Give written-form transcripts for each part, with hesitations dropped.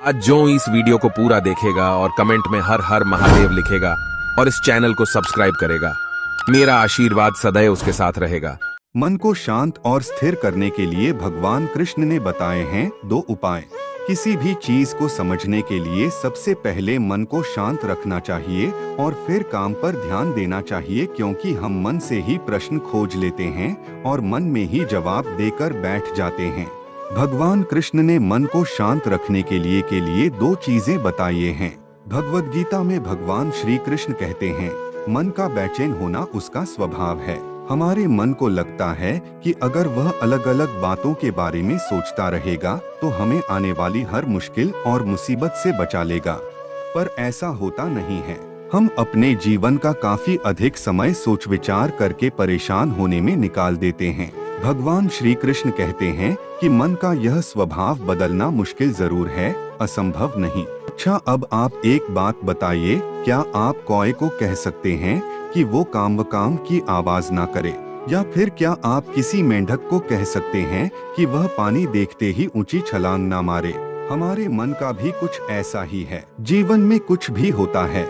आज जो इस वीडियो को पूरा देखेगा और कमेंट में हर हर महादेव लिखेगा और इस चैनल को सब्सक्राइब करेगा, मेरा आशीर्वाद सदैव उसके साथ रहेगा। मन को शांत और स्थिर करने के लिए भगवान कृष्ण ने बताए हैं 2 उपाय। किसी भी चीज को समझने के लिए सबसे पहले मन को शांत रखना चाहिए और फिर काम पर ध्यान देना चाहिए, क्योंकि हम मन से ही प्रश्न खोज लेते हैं और मन में ही जवाब देकर बैठ जाते हैं। भगवान कृष्ण ने मन को शांत रखने के लिए 2 चीजें बताई हैं। भगवद गीता में भगवान श्री कृष्ण कहते हैं, मन का बेचैन होना उसका स्वभाव है। हमारे मन को लगता है कि अगर वह अलग अलग बातों के बारे में सोचता रहेगा तो हमें आने वाली हर मुश्किल और मुसीबत से बचा लेगा, पर ऐसा होता नहीं है। हम अपने जीवन का काफी अधिक समय सोच विचार करके परेशान होने में निकाल देते हैं। भगवान श्री कृष्ण कहते हैं कि मन का यह स्वभाव बदलना मुश्किल जरूर है, असंभव नहीं। अच्छा, अब आप एक बात बताइए, क्या आप कौए को कह सकते हैं कि वो काम की आवाज ना करे? या फिर क्या आप किसी मेंढक को कह सकते हैं कि वह पानी देखते ही ऊंची छलांग ना मारे? हमारे मन का भी कुछ ऐसा ही है। जीवन में कुछ भी होता है,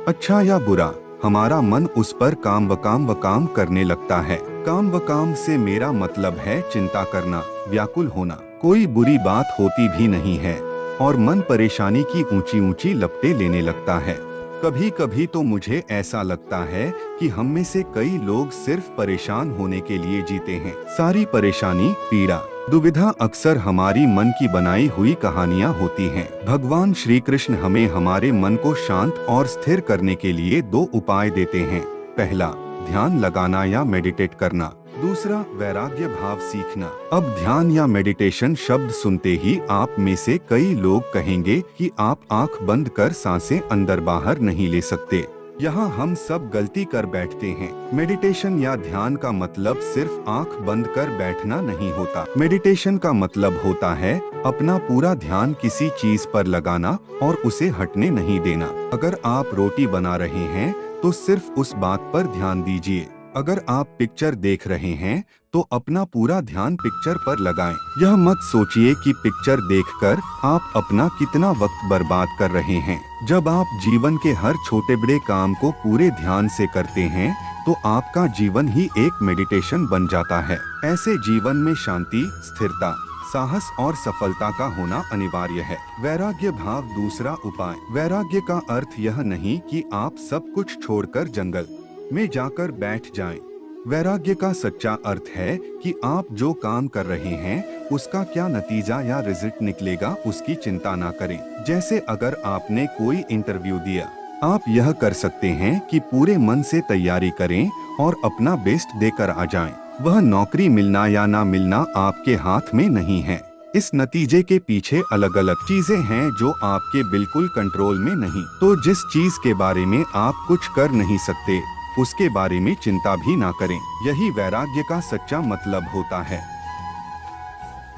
अच्छा या बुरा, हमारा मन उस पर काम करने लगता है। काम से मेरा मतलब है चिंता करना, व्याकुल होना। कोई बुरी बात होती भी नहीं है और मन परेशानी की ऊंची लपटें लेने लगता है। कभी कभी तो मुझे ऐसा लगता है कि हम में से कई लोग सिर्फ परेशान होने के लिए जीते हैं। सारी परेशानी, पीड़ा, दुविधा अक्सर हमारी मन की बनाई हुई कहानियां होती हैं। भगवान श्री कृष्ण हमें हमारे मन को शांत और स्थिर करने के लिए 2 उपाय देते हैं। पहला, ध्यान लगाना या मेडिटेट करना। दूसरा, वैराग्य भाव सीखना। अब ध्यान या मेडिटेशन शब्द सुनते ही आप में से कई लोग कहेंगे कि आप आंख बंद कर सांसें अंदर बाहर नहीं ले सकते। यहाँ हम सब गलती कर बैठते हैं। मेडिटेशन या ध्यान का मतलब सिर्फ आंख बंद कर बैठना नहीं होता। मेडिटेशन का मतलब होता है अपना पूरा ध्यान किसी चीज पर लगाना और उसे हटने नहीं देना। अगर आप रोटी बना रहे हैं तो सिर्फ उस बात पर ध्यान दीजिए। अगर आप पिक्चर देख रहे हैं तो अपना पूरा ध्यान पिक्चर पर लगाएं। यह मत सोचिए कि पिक्चर देखकर आप अपना कितना वक्त बर्बाद कर रहे हैं। जब आप जीवन के हर छोटे बड़े काम को पूरे ध्यान से करते हैं तो आपका जीवन ही एक मेडिटेशन बन जाता है। ऐसे जीवन में शांति, स्थिरता, साहस और सफलता का होना अनिवार्य है। वैराग्य भाव दूसरा उपाय। वैराग्य का अर्थ यह नहीं कि आप सब कुछ छोड़कर जंगल में जाकर बैठ जाएं। वैराग्य का सच्चा अर्थ है कि आप जो काम कर रहे हैं उसका क्या नतीजा या रिजल्ट निकलेगा उसकी चिंता ना करें। जैसे अगर आपने कोई इंटरव्यू दिया, आप यह कर सकते हैं कि पूरे मन से तैयारी करें और अपना बेस्ट देकर आ जाएं। वह नौकरी मिलना या ना मिलना आपके हाथ में नहीं है। इस नतीजे के पीछे अलग अलग चीजें हैं जो आपके बिल्कुल कंट्रोल में नहीं। तो जिस चीज के बारे में आप कुछ कर नहीं सकते उसके बारे में चिंता भी ना करें। यही वैराग्य का सच्चा मतलब होता है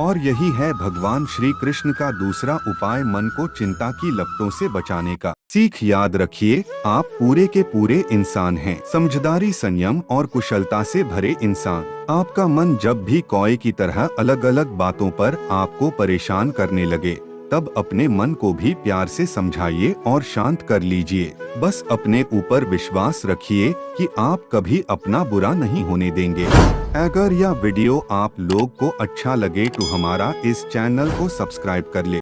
और यही है भगवान श्री कृष्ण का दूसरा उपाय, मन को चिंता की लपटों से बचाने का। सीख याद रखिए, आप पूरे के पूरे इंसान हैं, समझदारी, संयम और कुशलता से भरे इंसान। आपका मन जब भी कौए की तरह अलग अलग बातों पर आपको परेशान करने लगे तब अपने मन को भी प्यार से समझाइए और शांत कर लीजिए। बस अपने ऊपर विश्वास रखिए कि आप कभी अपना बुरा नहीं होने देंगे। अगर यह वीडियो आप लोग को अच्छा लगे तो हमारा इस चैनल को सब्सक्राइब कर ले।